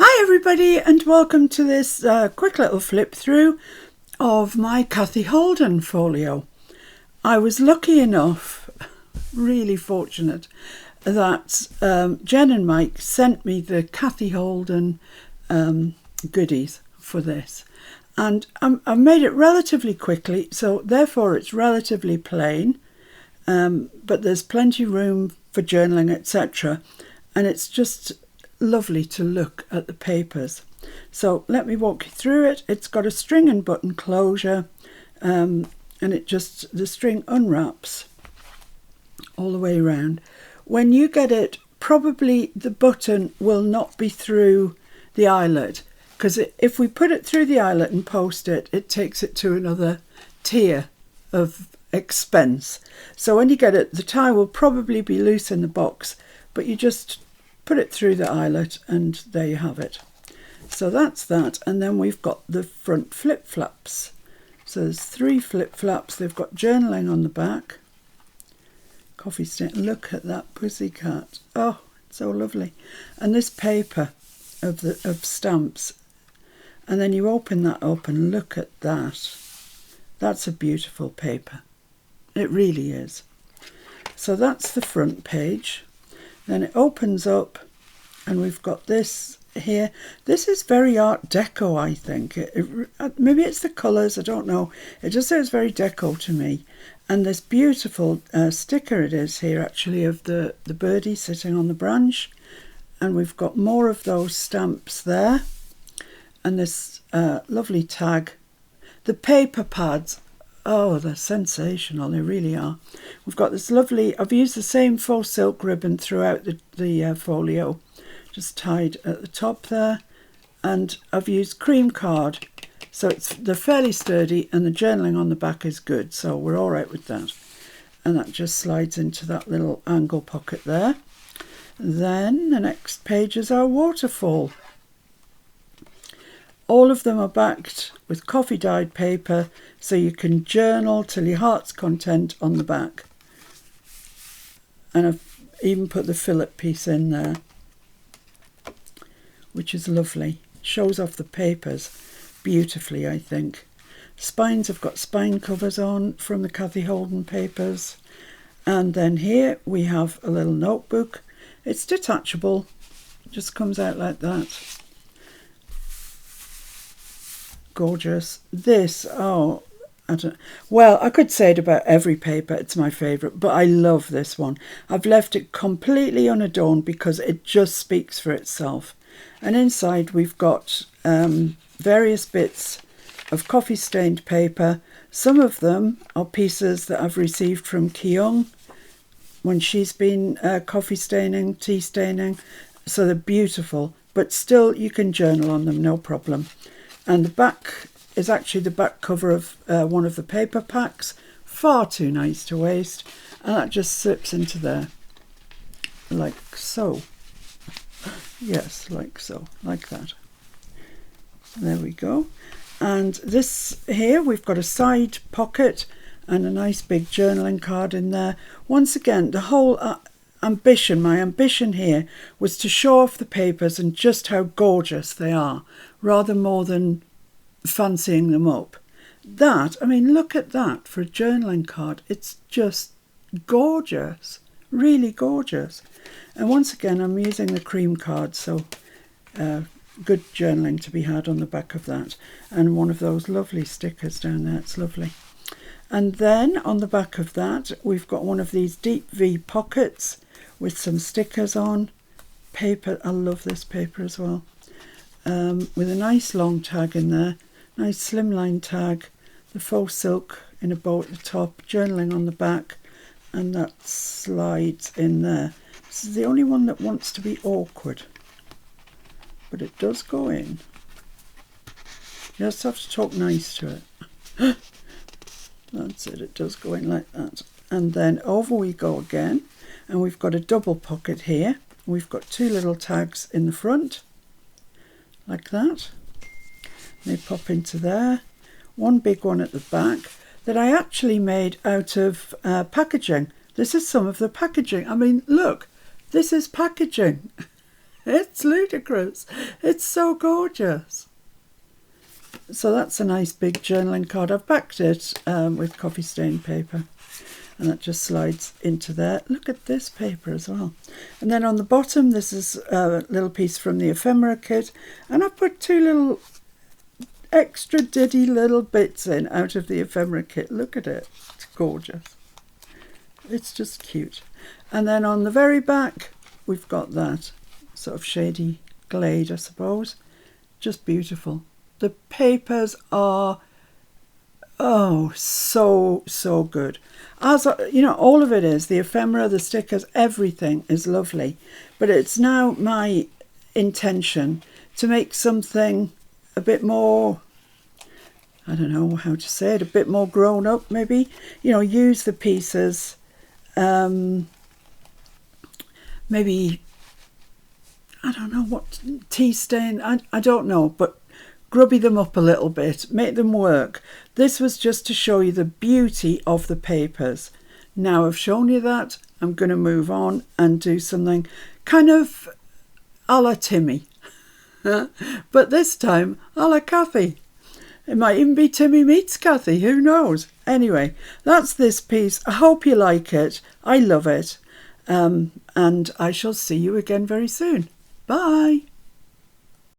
Hi everybody, and welcome to this quick little flip through of my Cathe Holden folio. I was lucky enough, really fortunate, that Jen and Mike sent me the Cathe Holden goodies for this, and I've made it relatively quickly, so therefore it's relatively plain, but there's plenty room for journaling, etc., and it's just lovely to look at the papers. So let me walk you through it. It's got a string and button closure, and the string unwraps all the way around. When you get it, probably the button will not be through the eyelet, because if we put it through the eyelet and post it, it takes it to another tier of expense. So when you get it, the tie will probably be loose in the box, but you just put it through the eyelet and there you have it. So that's that, and then we've got the front flip flaps. So there's 3 flip flaps. They've got journaling on the back. Coffee stain. Look at that pussycat. Oh, it's so lovely. And this paper of stamps. And then you open that up and look at that. That's a beautiful paper. It really is. So that's the front page. Then it opens up and we've got this here. This is very Art Deco, I think. Maybe it's the colours, I don't know. It just says very deco to me. And this beautiful sticker it is here, actually, of the birdie sitting on the branch. And we've got more of those stamps there. And this lovely tag. The paper pads, oh, they're sensational, they really are. We've got this lovely, I've used the same faux silk ribbon throughout the folio, just tied at the top there. And I've used cream card, so they're fairly sturdy and the journaling on the back is good, so we're all right with that. And that just slides into that little angle pocket there. Then the next page is our waterfall. All of them are backed with coffee dyed paper, so you can journal till your heart's content on the back. And I've even put the fillet piece in there, which is lovely. Shows off the papers beautifully, I think. Spines have got spine covers on from the Cathe Holden papers. And then here we have a little notebook. It's detachable, just comes out like that. Gorgeous. This, oh, I could say it about every paper. It's my favourite, but I love this one. I've left it completely unadorned because it just speaks for itself. And inside we've got various bits of coffee stained paper. Some of them are pieces that I've received from Kyung when she's been coffee staining, tea staining. So they're beautiful, but still you can journal on them, no problem. And the back is actually the back cover of one of the paper packs. Far too nice to waste. And that just slips into there, like so. Yes, like so, like that. There we go. And this here, we've got a side pocket and a nice big journaling card in there. Once again, the whole my ambition here was to show off the papers and just how gorgeous they are, rather more than fancying them up. That, I mean, look at that for a journaling card. It's just gorgeous, really gorgeous. And once again, I'm using the cream card, so good journaling to be had on the back of that. And one of those lovely stickers down there, it's lovely. And then on the back of that, we've got one of these deep V pockets with some stickers on. Paper, I love this paper as well. With a nice long tag in there, nice slimline tag, the faux silk in a bow at the top, journaling on the back, and that slides in there. This is the only one that wants to be awkward, but it does go in. You just have to talk nice to it. That's it, it does go in like that. And then over we go again, and we've got a double pocket here. We've got 2 little tags in the front, like that. They pop into there. One big one at the back that I actually made out of packaging. This is some of the packaging. I mean, look, this is packaging. It's ludicrous. It's so gorgeous. So that's a nice big journaling card. I've backed it with coffee stain paper, and that just slides into there. Look at this paper as well. And then on the bottom, this is a little piece from the ephemera kit, and I've put 2 little extra diddy little bits in out of the ephemera kit. Look at it. It's gorgeous. It's just cute. And then on the very back, we've got that sort of shady glade, I suppose. Just beautiful. The papers are, oh, so good. As you know, all of it is. The ephemera, the stickers, everything is lovely. But it's now my intention to make something a bit more, I don't know how to say it, a bit more grown up maybe. You know, use the pieces, maybe, I don't know what, tea stain, I don't know, but grubby them up a little bit, make them work. This was just to show you the beauty of the papers. Now I've shown you that, I'm going to move on and do something kind of a la Timmy. But this time a la Cathe. It might even be Timmy meets Cathe, who knows? Anyway, that's this piece. I hope you like it. I love it. And I shall see you again very soon. Bye.